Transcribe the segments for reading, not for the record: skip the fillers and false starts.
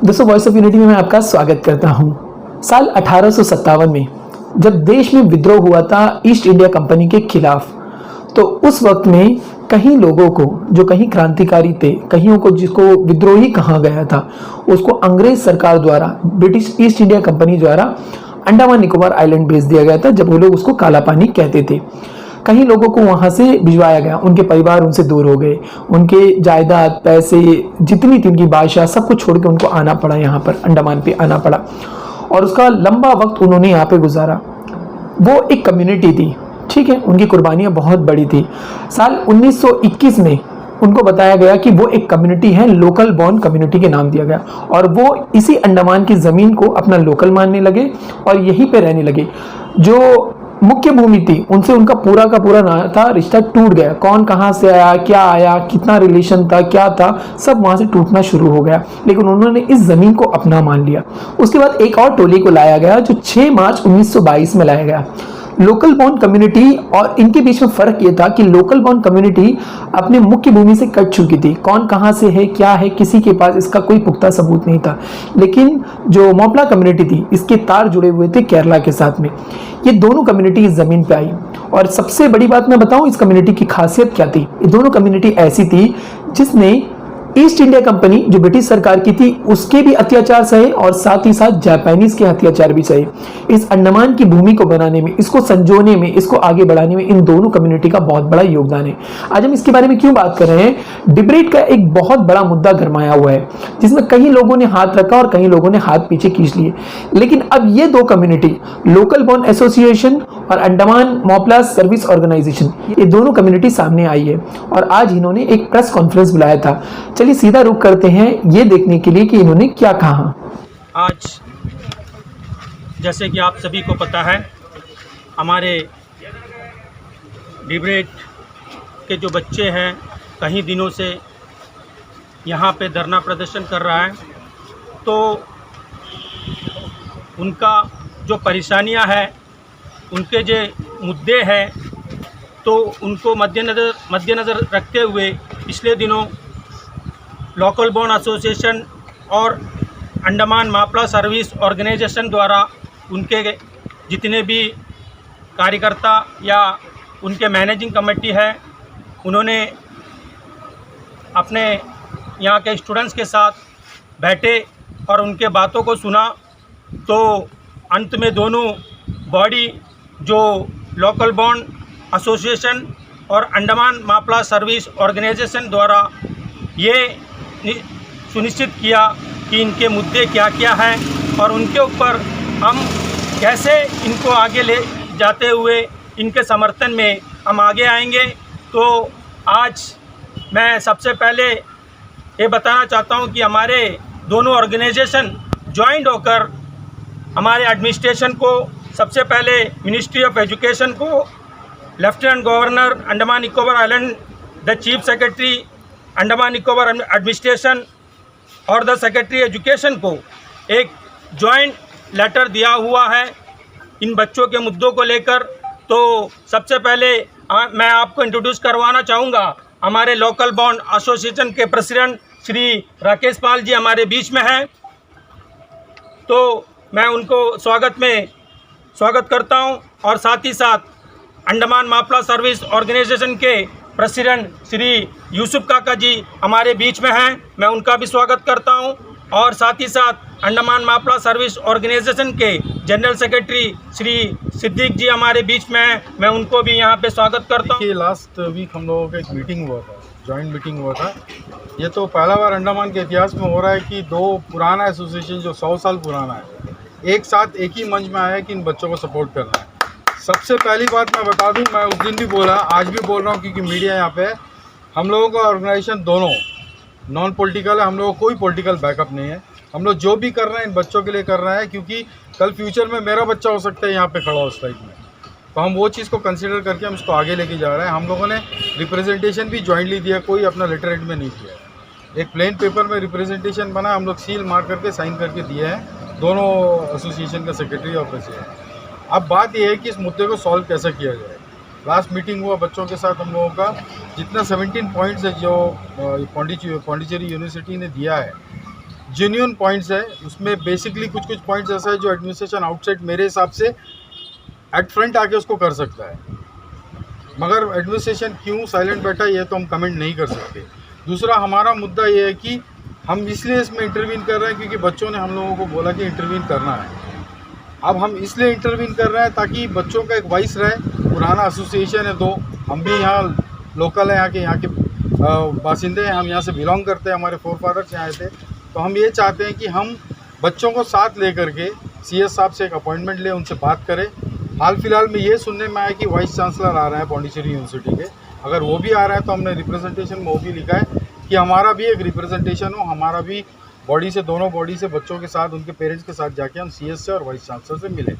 दोस्तों, voice of unity में मैं आपका स्वागत करता हूं। साल 1857 में जब देश में विद्रोह हुआ था ईस्ट इंडिया कंपनी के खिलाफ, तो उस वक्त में कई लोगों को जो कहीं क्रांतिकारी थे, कईयों को जिसको विद्रोही कहा गया था, उसको अंग्रेज सरकार द्वारा, ब्रिटिश ईस्ट इंडिया कंपनी द्वारा अंडमान निकोबार आइलैंड भेज दिया गया था, जब वो लोग उसको काला पानी कहते थे। कई लोगों को वहाँ से भिजवाया गया, उनके परिवार उनसे दूर हो गए, उनके जायदाद, पैसे, जितनी थी उनकी बादशाह, सब कुछ छोड़ के उनको आना पड़ा, यहाँ पर अंडमान पे आना पड़ा और उसका लंबा वक्त उन्होंने यहाँ पे गुजारा। वो एक कम्युनिटी थी, ठीक है, उनकी कुर्बानियाँ बहुत बड़ी थी। साल 1921 में उनको बताया गया कि वो एक कम्युनिटी है, लोकल बॉर्न कम्युनिटी के नाम दिया गया, और वो इसी अंडमान की ज़मीन को अपना लोकल मानने लगे और यहीं पे रहने लगे। जो मुख्य भूमि थी उनसे उनका पूरा का पूरा नाता, रिश्ता टूट गया। कौन कहाँ से आया, क्या आया, कितना रिलेशन था, क्या था, सब वहाँ से टूटना शुरू हो गया, लेकिन उन्होंने इस ज़मीन को अपना मान लिया। उसके बाद एक और टोली को लाया गया जो 6 मार्च 1922 में लाया गया। लोकल बॉर्न कम्युनिटी और इनके बीच में फ़र्क ये था कि लोकल बॉर्न कम्युनिटी अपने मुख्य भूमि से कट चुकी थी। कौन कहाँ से है, क्या है, किसी के पास इसका कोई पुख्ता सबूत नहीं था। लेकिन जो मोपला कम्युनिटी थी, इसके तार जुड़े हुए थे केरला के साथ में। ये दोनों कम्युनिटी इस ज़मीन पे आई, और सबसे बड़ी बात मैं बताऊं इस कम्युनिटी की खासियत क्या थी। ये दोनों कम्युनिटी ऐसी थी जिसने ईस्ट इंडिया कंपनी जो ब्रिटिश सरकार की थी उसके भी अत्याचार सहे और साथ ही साथ जापानीज के अत्याचार भी सहे। इस अंडमान की भूमि को बनाने में, इसको संजोने में, इसको आगे बढ़ाने में इन दोनों कम्युनिटी का बहुत बड़ा योगदान है। आज हम इसके बारे में क्यों बात कर रहे हैं? डिबेट का एक बहुत बड़ा मुद्दा गरमाया हुआ है, जिसमें कई लोगों ने हाथ रखा और कई लोगों ने हाथ पीछे खींच लिए। लेकिन अब ये दो कम्युनिटी, लोकल बॉर्न एसोसिएशन और अंडमान मोपला सर्विस ऑर्गेनाइजेशन, ये दोनों कम्युनिटी सामने आई है और आज इन्होंने एक प्रेस कॉन्फ्रेंस बुलाया था। चलिए सीधा रुक करते हैं ये देखने के लिए कि इन्होंने क्या कहा। आज जैसे कि आप सभी को पता है, हमारे डिबेट के जो बच्चे हैं कई दिनों से यहाँ पे धरना प्रदर्शन कर रहा है, तो उनका जो परेशानियाँ हैं, उनके जो मुद्दे हैं, तो उनको मद्देनज़र रखते हुए पिछले दिनों लोकल बॉर्न एसोसिएशन और अंडमान मोपला सर्विस ऑर्गेनाइजेशन द्वारा उनके जितने भी कार्यकर्ता या उनके मैनेजिंग कमेटी है, उन्होंने अपने यहाँ के स्टूडेंट्स के साथ बैठे और उनके बातों को सुना। तो अंत में दोनों बॉडी जो लोकल बॉर्न एसोसिएशन और अंडमान मोपला सर्विस ऑर्गेनाइजेशन द्वारा ये सुनिश्चित किया कि इनके मुद्दे क्या क्या हैं और उनके ऊपर हम कैसे इनको आगे ले जाते हुए इनके समर्थन में हम आगे आएंगे। तो आज मैं सबसे पहले ये बताना चाहता हूं कि हमारे दोनों ऑर्गेनाइजेशन जॉइंट होकर हमारे एडमिनिस्ट्रेशन को, सबसे पहले मिनिस्ट्री ऑफ एजुकेशन को, lieutenant governor Andaman Nicobar island, the chief secretary Andaman Nicobar administration और द सेक्रेटरी एजुकेशन को एक जॉइंट लेटर दिया हुआ है इन बच्चों के मुद्दों को लेकर। तो सबसे पहले मैं आपको इंट्रोड्यूस करवाना चाहूँगा, हमारे लोकल बॉर्न एसोसिएशन के प्रेसिडेंट श्री राकेश पाल जी हमारे बीच में हैं, तो मैं उनको स्वागत करता हूं। और साथ ही साथ अंडमान मोपला सर्विस ऑर्गेनाइजेशन के प्रेसिडेंट श्री यूसुफ काका जी हमारे बीच में हैं, मैं उनका भी स्वागत करता हूं। और साथ ही साथ अंडमान मोपला सर्विस ऑर्गेनाइजेशन के जनरल सेक्रेटरी श्री सिद्दीक जी हमारे बीच में हैं, मैं उनको भी यहां पे स्वागत करता हूं। लास्ट वीक हम लोगों का एक मीटिंग हुआ था, जॉइंट मीटिंग हुआ था। ये तो पहला बार अंडमान के इतिहास में हो रहा है कि दो पुराना एसोसिएशन जो 100 साल पुराना है, एक साथ एक ही मंच में आया है कि इन बच्चों को सपोर्ट करना है। सबसे पहली बात मैं बता दूं, मैं उस दिन भी बोला, आज भी बोल रहा हूं, क्योंकि मीडिया यहाँ पे है। हम लोगों का ऑर्गेनाइजेशन दोनों नॉन पॉलिटिकल है, हम लोगों को कोई पॉलिटिकल बैकअप नहीं है। हम लोग जो भी कर रहे हैं इन बच्चों के लिए कर रहे हैं, क्योंकि कल फ्यूचर में मेरा बच्चा हो सकता है यहाँ पे खड़ा उस टाइप में, तो हम वो चीज़ को कंसिडर करके हम इसको आगे लेके जा रहे हैं। हम लोगों ने रिप्रेजेंटेशन भी जॉइंटली दिया, कोई अपना लेटर हेड में नहीं किया है। एक प्लेन पेपर में रिप्रेजेंटेशन बना, हम लोग सील मार करके साइन करके दिए हैं दोनों एसोसिएशन का सेक्रेटरी और प्रेसिडेंट। अब बात यह है कि इस मुद्दे को सॉल्व कैसे किया जाए। लास्ट मीटिंग हुआ बच्चों के साथ, हम लोगों का जितना 17 पॉइंट्स है जो पौंडीचेरी यूनिवर्सिटी ने दिया है, जेन्युइन पॉइंट्स है उसमें। बेसिकली कुछ कुछ पॉइंट्स ऐसा है जो एडमिनिस्ट्रेशन आउटसाइड मेरे हिसाब से एट फ्रंट आके उसको कर सकता है, मगर एडमिनिस्ट्रेशन क्यों साइलेंट बैठा है ये तो हम कमेंट नहीं कर सकते। दूसरा हमारा मुद्दा ये है कि हम इसलिए इसमें इंटरवीन कर रहे हैं क्योंकि बच्चों ने हम लोगों को बोला कि इंटरवीन करना है। अब हम इसलिए इंटरवीन कर रहे हैं ताकि बच्चों का एक वॉइस रहे। पुराना एसोसिएशन है, तो हम भी यहाँ लोकल हैं, यहाँ के बासिंदे हैं, हम यहाँ से बिलोंग करते हैं, हमारे फोर फादर्स यहाँ आए थे। तो हम ये चाहते हैं कि हम बच्चों को साथ ले करके CS साहब से एक अपॉइंटमेंट लें, उनसे बात करें। हाल फिलहाल में ये सुनने में आया कि वाइस चांसलर आ रहे हैं पौंडीचेरी यूनिवर्सिटी के। अगर वो भी आ रहा है तो हमने रिप्रेजेंटेशन में वो भी लिखा है कि हमारा भी एक रिप्रेजेंटेशन हो, हमारा भी बॉडी से, दोनों बॉडी से बच्चों के साथ, उनके पेरेंट्स के साथ जाके हम CS से और वाइस चांसलर से मिलें।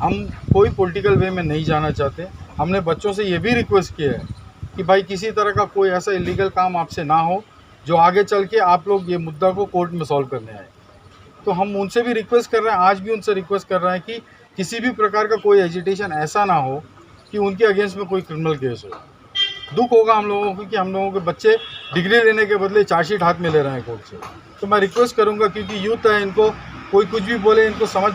हम कोई पॉलिटिकल वे में नहीं जाना चाहते। हमने बच्चों से ये भी रिक्वेस्ट किया है कि भाई किसी तरह का कोई ऐसा इलीगल काम आपसे ना हो जो आगे चल के आप लोग ये मुद्दा को कोर्ट में सॉल्व करने आए। तो हम उनसे भी रिक्वेस्ट कर रहे हैं, आज भी उनसे रिक्वेस्ट कर रहे हैं कि किसी भी प्रकार का कोई एजिटेशन ऐसा ना हो कि उनके अगेंस्ट में कोई क्रिमिनल केस हो। दुख होगा हम लोगों को कि हम लोगों के बच्चे डिग्री लेने के बदले चार्जशीट हाथ में ले रहे हैं कोर्ट से। तो मैं रिक्वेस्ट करूंगा, क्योंकि यूथ है, इनको कोई कुछ भी बोले इनको समझ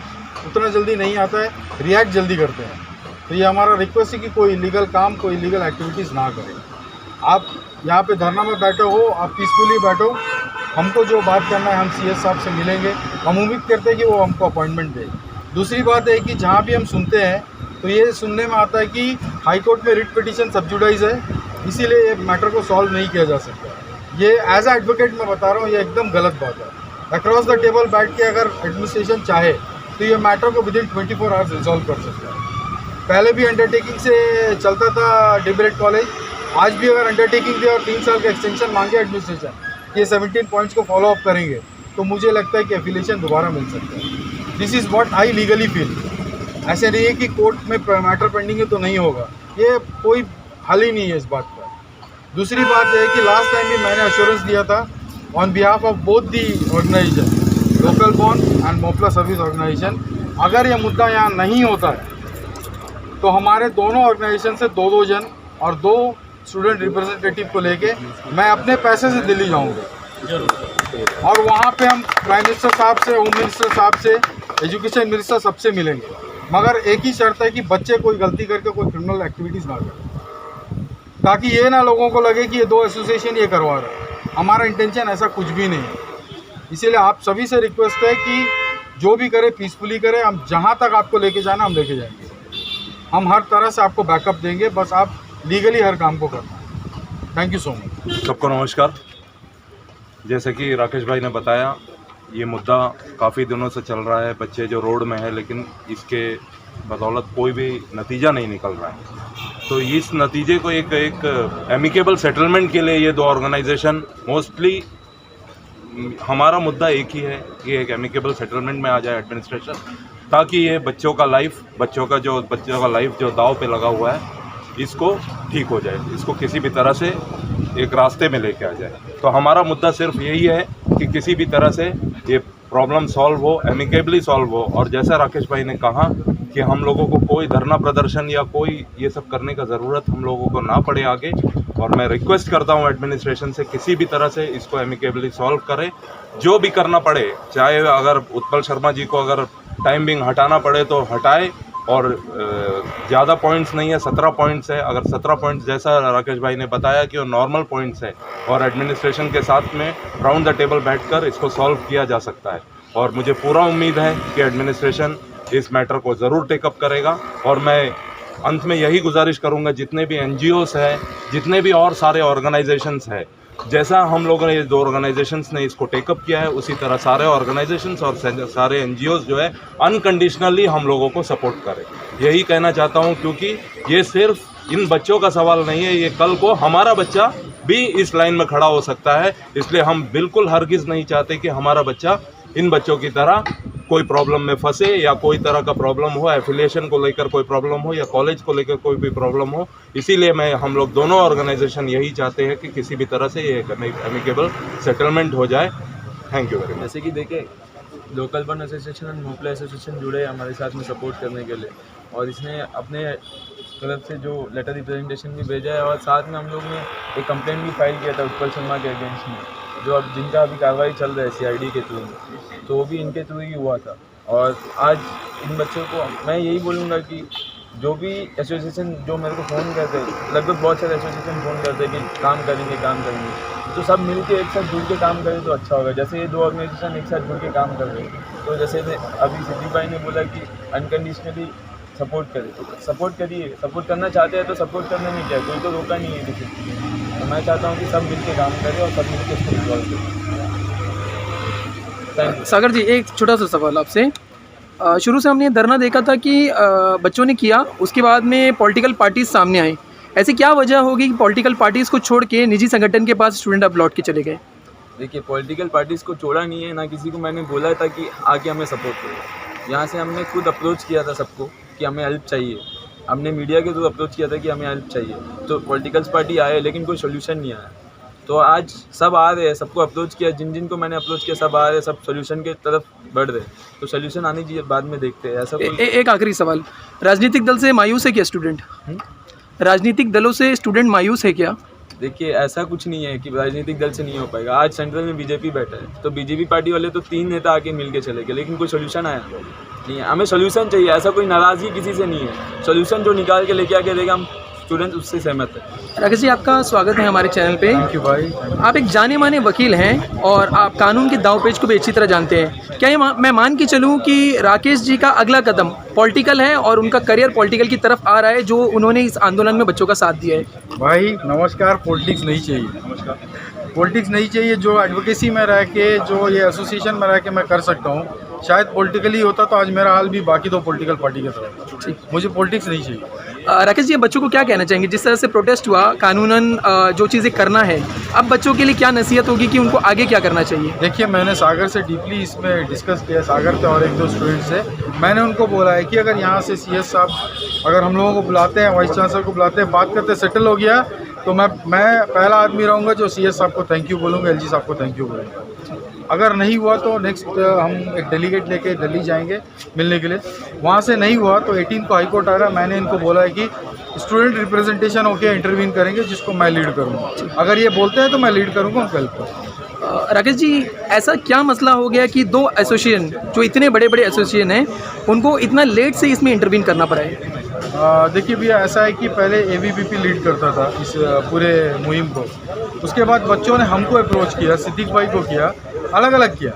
उतना जल्दी नहीं आता है, रिएक्ट जल्दी करते हैं। तो ये हमारा रिक्वेस्ट है कि कोई इलीगल काम, कोई इलीगल एक्टिविटीज़ ना करें। आप यहाँ पे धरना में बैठे हो, आप पीसफुली बैठो, हमको जो बात करना है हम CS साहब से मिलेंगे। हम उम्मीद करते हैं कि वो हमको अपॉइंटमेंट दे। दूसरी बात है कि जहाँ भी हम सुनते हैं तो ये सुनने में आता है कि हाई कोर्ट में रिट पिटीशन सब्जुडाइज है, इसीलिए ये मैटर को सॉल्व नहीं किया जा सकता। ये एज ए एडवोकेट मैं बता रहा हूँ, ये एकदम गलत बात है। अक्रॉस द टेबल बैठ के अगर एडमिनिस्ट्रेशन चाहे तो ये मैटर को विदिन 24 आवर्स रिजॉल्व कर सकता है। पहले भी अंडरटेकिंग से चलता था डिबेट कॉलेज, आज भी अगर अंडरटेकिंग दे और 3 साल का एक्सटेंशन मांगे एडमिनिस्ट्रेशन, ये 17 पॉइंट्स को फॉलो अप करेंगे तो मुझे लगता है कि एफिलिएशन दोबारा मिल सकता है। This is what I legally feel. ऐसे नहीं है कि कोर्ट में मैटर पेंडिंग है तो नहीं होगा, ये कोई हल ही नहीं है इस बात का। दूसरी बात है कि लास्ट टाइम भी मैंने अश्योरेंस दिया था on behalf of both the organisation, local bond and Mopla service organisation, अगर ये मुद्दा यहाँ नहीं होता है तो हमारे दोनों ऑर्गेनाइजेशन से 2-2 जन और 2 स्टूडेंट रिप्रेजेंटेटिव को लेके मैं अपने पैसे से दिल्ली जाऊंगा और वहाँ पे हम प्राइम मिनिस्टर साहब से, होम मिनिस्टर साहब से, एजुकेशन मिनिस्टर सबसे मिलेंगे। मगर एक ही शर्त है कि बच्चे कोई गलती करके कोई क्रिमिनल एक्टिविटीज़ ना करें, ताकि ये ना लोगों को लगे कि ये 2 एसोसिएशन ये करवा रहे हैं। हमारा इंटेंशन ऐसा कुछ भी नहीं है। इसीलिए आप सभी से रिक्वेस्ट है कि जो भी करे पीसफुली करें। हम जहाँ तक आपको लेके जाना हम लेके जाएंगे, हम हर तरह से आपको बैकअप देंगे, बस आप लीगली हर काम को करना। Thank you so much. सबको नमस्कार। जैसे कि राकेश भाई ने बताया, ये मुद्दा काफ़ी दिनों से चल रहा है, बच्चे जो रोड में है, लेकिन इसके बदौलत कोई भी नतीजा नहीं निकल रहा है। तो इस नतीजे को एक एमिकेबल सेटलमेंट के लिए ये 2 ऑर्गेनाइजेशन, मोस्टली हमारा मुद्दा एक ही है कि एक एमिकेबल सेटलमेंट में आ जाए एडमिनिस्ट्रेशन, ताकि ये बच्चों का लाइफ जो दाव पे लगा हुआ है इसको ठीक हो जाए, इसको किसी भी तरह से एक रास्ते में लेके आ जाए। तो हमारा मुद्दा सिर्फ यही है कि किसी भी तरह से ये प्रॉब्लम सॉल्व हो, एमिकेबली सॉल्व हो। और जैसा राकेश भाई ने कहा कि हम लोगों को कोई धरना प्रदर्शन या कोई ये सब करने का ज़रूरत हम लोगों को ना पड़े आगे। और मैं रिक्वेस्ट करता हूँ एडमिनिस्ट्रेशन से किसी भी तरह से इसको एमिकेबली सॉल्व करे, जो भी करना पड़े। चाहे अगर उत्पल शर्मा जी को अगर टाइम बिंग हटाना पड़े तो हटाए, और ज़्यादा पॉइंट्स नहीं है, 17 पॉइंट्स है। अगर 17 पॉइंट्स जैसा राकेश भाई ने बताया कि वो नॉर्मल पॉइंट्स है और एडमिनिस्ट्रेशन के साथ में राउंड द टेबल बैठकर इसको सॉल्व किया जा सकता है। और मुझे पूरा उम्मीद है कि एडमिनिस्ट्रेशन इस मैटर को ज़रूर टेकअप करेगा। और मैं अंत में यही गुजारिश करूंगा, जितने भी NGOs हैं, जितने भी और सारे ऑर्गेनाइजेशंस हैं, जैसा हम लोगों ने ये 2 ऑर्गेनाइजेशंस ने इसको टेकअप किया है, उसी तरह सारे ऑर्गेनाइजेशंस और सारे NGOs जो है अनकंडीशनली हम लोगों को सपोर्ट करें। यही कहना चाहता हूं, क्योंकि ये सिर्फ इन बच्चों का सवाल नहीं है, ये कल को हमारा बच्चा भी इस लाइन में खड़ा हो सकता है। इसलिए हम बिल्कुल हरगिज़ नहीं चाहते कि हमारा बच्चा इन बच्चों की तरह कोई प्रॉब्लम में फंसे, या कोई तरह का प्रॉब्लम हो, एफिलिएशन को लेकर कोई प्रॉब्लम हो, या कॉलेज को लेकर कोई भी प्रॉब्लम हो। इसीलिए हम लोग दोनों ऑर्गेनाइजेशन यही चाहते हैं कि किसी भी तरह से ये एमिकेबल सेटलमेंट हो जाए। Thank you very much. जैसे कि देखिए, लोकल बॉन्ड एसोसिएशन और मोपला एसोसिएशन जुड़े हमारे साथ में सपोर्ट करने के लिए, और इसने अपने तरफ से जो लेटर रिप्रेजेंटेशन भी भेजा है, और साथ में हम लोग ने एक कंप्लेंट भी फाइल किया था उत्पल शर्मा के अगेंस्ट में। जो अब जिनका अभी कार्रवाई चल रहा है CID के थ्रू, तो वो भी इनके थ्रू ही हुआ था। और आज इन बच्चों को मैं यही बोलूँगा कि जो भी एसोसिएशन जो मेरे को फ़ोन करते हैं, लगभग बहुत सारे एसोसिएशन फ़ोन करते हैं कि काम करेंगे, तो सब मिलके एक साथ जुड़ के काम करें तो अच्छा होगा। जैसे ये 2 ऑर्गेनाइजेशन एक साथ जुड़ के काम कर रहे हैं, तो जैसे अभी सिद्दीक भाई ने बोला कि अनकंडीशनली सपोर्ट करें, तो सपोर्ट करिए। सपोर्ट करना चाहते हैं तो सपोर्ट करने में क्या है, कोई तो रोका नहीं है किसी चीज़। तो मैं चाहता हूँ कि सब मिल के काम करें और सब मिल के इसको रिजॉल्व करें। Thank you. सागर जी, एक छोटा सा सवाल आपसे। शुरू से हमने ये धरना देखा था कि बच्चों ने किया, उसके बाद में पॉलिटिकल पार्टीज सामने आई। ऐसी क्या वजह होगी कि पॉलिटिकल पार्टीज़ को छोड़ के निजी संगठन के पास स्टूडेंट अब लौट के चले गए? देखिए, पॉलिटिकल पार्टीज़ को छोड़ा नहीं है, ना किसी को मैंने बोला था कि आके हमें सपोर्ट करो। यहाँ से हमने खुद अप्रोच किया था सबको कि हमें हेल्प चाहिए। हमने मीडिया के थ्रू अप्रोच किया था कि हमें हेल्प चाहिए, तो पॉलिटिकल्स पार्टी आए लेकिन कोई सोल्यूशन नहीं आया। तो आज सब आ रहे हैं, सबको अप्रोच किया, जिन को मैंने अप्रोच किया सब आ रहे हैं, सब सोल्यूशन के तरफ बढ़ रहे हैं। तो सोल्यूशन आनी चाहिए, बाद में देखते हैं। ऐसा कोई एक आखिरी सवाल, राजनीतिक दल से मायूस है क्या स्टूडेंट? राजनीतिक दलों से स्टूडेंट मायूस है क्या? देखिए, ऐसा कुछ नहीं है कि राजनीतिक दल से नहीं हो पाएगा। आज सेंट्रल में बीजेपी बैठा है, तो बीजेपी पार्टी वाले तो 3 नेता आके मिल के चले गए, लेकिन कोई सोल्यूशन आया नहीं है। हमें सोल्यूशन चाहिए, ऐसा कोई नाराज़गी किसी से नहीं है। सोल्यूशन जो निकाल के लेके आके देगा, हम स्टूडेंट उससे सहमत है। राकेश जी, आपका स्वागत है हमारे चैनल पे। थैंक यू भाई। आप एक जाने माने वकील हैं और आप कानून के दाव पेच को भी अच्छी तरह जानते हैं। क्या ये मैं मान के चलूँ कि राकेश जी का अगला कदम पॉलिटिकल है और उनका करियर पॉलिटिकल की तरफ आ रहा है, जो उन्होंने इस आंदोलन में बच्चों का साथ दिया है? भाई नमस्कार, पॉलिटिक्स नहीं चाहिए। पॉलिटिक्स नहीं चाहिए। जो एडवोकेसी में रह के, जो ये एसोसिएशन में रह के मैं कर सकता हूँ, शायद पॉलिटिकली होता तो आज मेरा हाल भी बाकी 2 पॉलिटिकल पार्टी की तरह। ठीक। मुझे पॉलिटिक्स नहीं चाहिए। राकेश जी, बच्चों को क्या कहना चाहेंगे? जिस तरह से प्रोटेस्ट हुआ, कानूनन जो चीज़ें करना है, अब बच्चों के लिए क्या नसीहत होगी कि उनको आगे क्या करना चाहिए? देखिए, मैंने सागर से डीपली इसमें डिस्कस किया, सागर के और 1-2 स्टूडेंट से। मैंने उनको बोला है कि अगर यहाँ से CS साहब अगर हम लोगों को बुलाते हैं, वाइस चांसलर को बुलाते हैं, बात करते सेटल हो गया, तो मैं पहला आदमी रहूँगा जो CS साहब को थैंक यू बोलूँगा, LG साहब को थैंक यू बोलूँगा। अगर नहीं हुआ तो नेक्स्ट हम एक डेलीगेट लेके दिल्ली जाएंगे मिलने के लिए। वहाँ से नहीं हुआ तो 18 को हाई कोर्ट आ रहा है। मैंने इनको बोला है कि स्टूडेंट रिप्रेजेंटेशन होके इंटरवीन करेंगे, जिसको मैं लीड करूँगा। अगर ये बोलते हैं तो मैं लीड करूँगा उनका हेल्प करूँगा। राकेश जी, ऐसा क्या मसला हो गया कि 2 एसोसिएशन जो इतने बड़े बड़े एसोसिएशन हैं, उनको इतना लेट से इसमें इंटरवीन करना पड़ा है? देखिए भैया, ऐसा है कि पहले ABVP लीड करता था इस पूरे मुहिम को। उसके बाद बच्चों ने हमको अप्रोच किया, सिद्दीक भाई को किया, अलग अलग किया।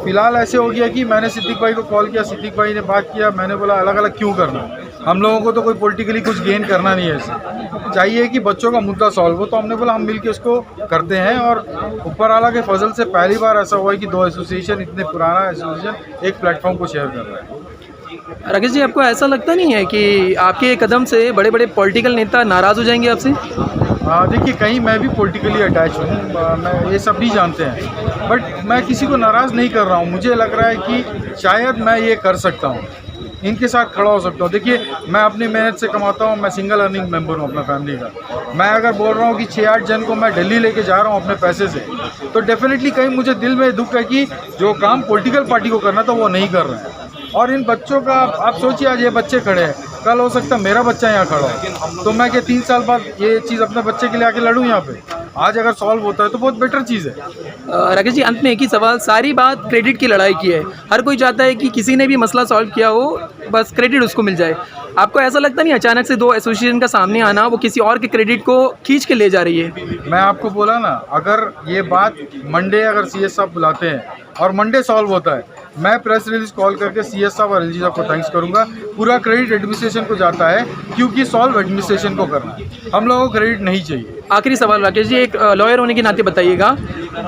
फ़िलहाल ऐसे हो गया कि मैंने सिद्दीक भाई को कॉल किया, सिद्दीक भाई ने बात किया, मैंने बोला अलग अलग क्यों करना, हम लोगों को तो कोई पॉलिटिकली कुछ गेन करना नहीं है। ऐसे चाहिए कि बच्चों का मुद्दा सॉल्व हो, तो हमने बोला हम मिलके उसको करते हैं। और ऊपर वाला के फजल से पहली बार ऐसा हुआ है कि 2 एसोसिएशन, इतने पुराना एसोसिएशन एक प्लेटफॉर्म को शेयर कर रहा है। राकेश जी, आपको ऐसा लगता नहीं है कि आपके कदम से बड़े बड़े पॉलिटिकल नेता नाराज़ हो जाएंगे आपसे? देखिए, कहीं मैं भी पॉलिटिकली अटैच हूँ, मैं ये सब भी जानते हैं, बट मैं किसी को नाराज़ नहीं कर रहा हूँ। मुझे लग रहा है कि शायद मैं ये कर सकता हूँ, इनके साथ खड़ा हो सकता हूँ। देखिए, मैं अपनी मेहनत से कमाता हूँ, मैं सिंगल अर्निंग मेंबर हूँ अपना फैमिली का। मैं अगर बोल रहा हूँ कि 6-8 जन को मैं दिल्ली लेके जा रहा हूँ अपने पैसे से, तो डेफिनेटली कहीं मुझे दिल में दुख है कि जो काम पॉलिटिकल पार्टी को करना था वो नहीं कर रहे हैं। और इन बच्चों का आप सोचिए, आज ये बच्चे खड़े हैं, कल हो सकता है मेरा बच्चा यहाँ खड़ा हो, तो मैं क्या 3 साल बाद ये चीज़ अपने बच्चे के लिए आके लड़ूँ यहाँ पे? आज अगर सॉल्व होता है तो बहुत बेटर चीज़ है। राकेश जी, अंत में एक ही सवाल, सारी बात क्रेडिट की लड़ाई की है। हर कोई चाहता है कि किसी ने भी मसला सॉल्व किया हो, बस क्रेडिट उसको मिल जाए। आपको ऐसा लगता नहीं अचानक से 2 एसोसिएशन का सामने आना वो किसी और के क्रेडिट को खींच के ले जा रही है? मैं आपको बोला ना, अगर ये बात मंडे अगर CS साहब बुलाते हैं और मंडे सॉल्व होता है, मैं प्रेस रिलीज कॉल करके CS साहब और LG साहब को थैंक्स करूंगा। पूरा क्रेडिट एडमिनिस्ट्रेशन को जाता है, क्योंकि सॉल्व एडमिनिस्ट्रेशन को करना, हम लोगों को क्रेडिट नहीं चाहिए। आखिरी सवाल राकेश जी, एक लॉयर होने के नाते बताइएगा,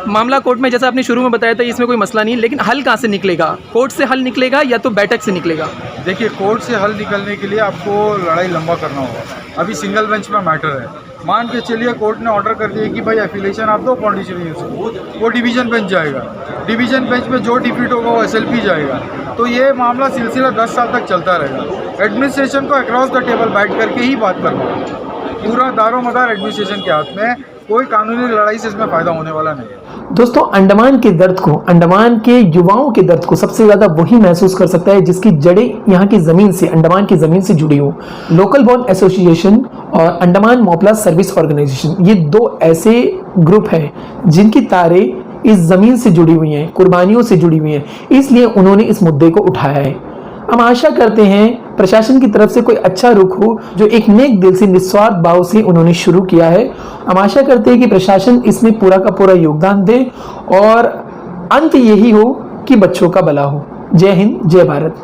मामला कोर्ट में जैसा आपने शुरू में बताया था इसमें कोई मसला नहीं, लेकिन हल कहाँ से निकलेगा? कोर्ट से हल निकलेगा या तो बैठक से निकलेगा? देखिए, कोर्ट से हल निकलने के लिए आपको लड़ाई लंबा करना होगा। अभी सिंगल बेंच में मैटर है। मान के चलिए कोर्ट ने ऑर्डर कर दिया कि भाई एफिलिएशन आप दो पॉलिटिशियन से, वो डिवीज़न बेंच जाएगा। डिवीज़न बेंच में जो डिफीट होगा वो SLP जाएगा। तो ये मामला सिलसिला 10 साल तक चलता रहेगा। एडमिनिस्ट्रेशन को अक्रॉस द टेबल बैठ करके ही बात करना है। पूरा दारोमदार एडमिनिस्ट्रेशन के हाथ में, कोई कानूनी लड़ाई से इसमें फ़ायदा होने वाला नहीं है। दोस्तों, अंडमान के दर्द को, अंडमान के युवाओं के दर्द को सबसे ज्यादा वही महसूस कर सकता है जिसकी जड़ें यहाँ की जमीन से, अंडमान की जमीन से जुड़ी हो। लोकल बॉन्ड एसोसिएशन और अंडमान मोपला सर्विस ऑर्गेनाइजेशन, ये दो ऐसे ग्रुप हैं जिनकी तारें इस जमीन से जुड़ी हुई हैं, कुर्बानियों से जुड़ी हुई हैं, इसलिए उन्होंने इस मुद्दे को उठाया है। हम आशा करते हैं प्रशासन की तरफ से कोई अच्छा रुख हो, जो एक नेक दिल से, निस्वार्थ भाव से उन्होंने शुरू किया है। हम आशा करते हैं कि प्रशासन इसमें पूरा का पूरा योगदान दे और अंत यही हो कि बच्चों का भला हो। जय हिंद, जय भारत।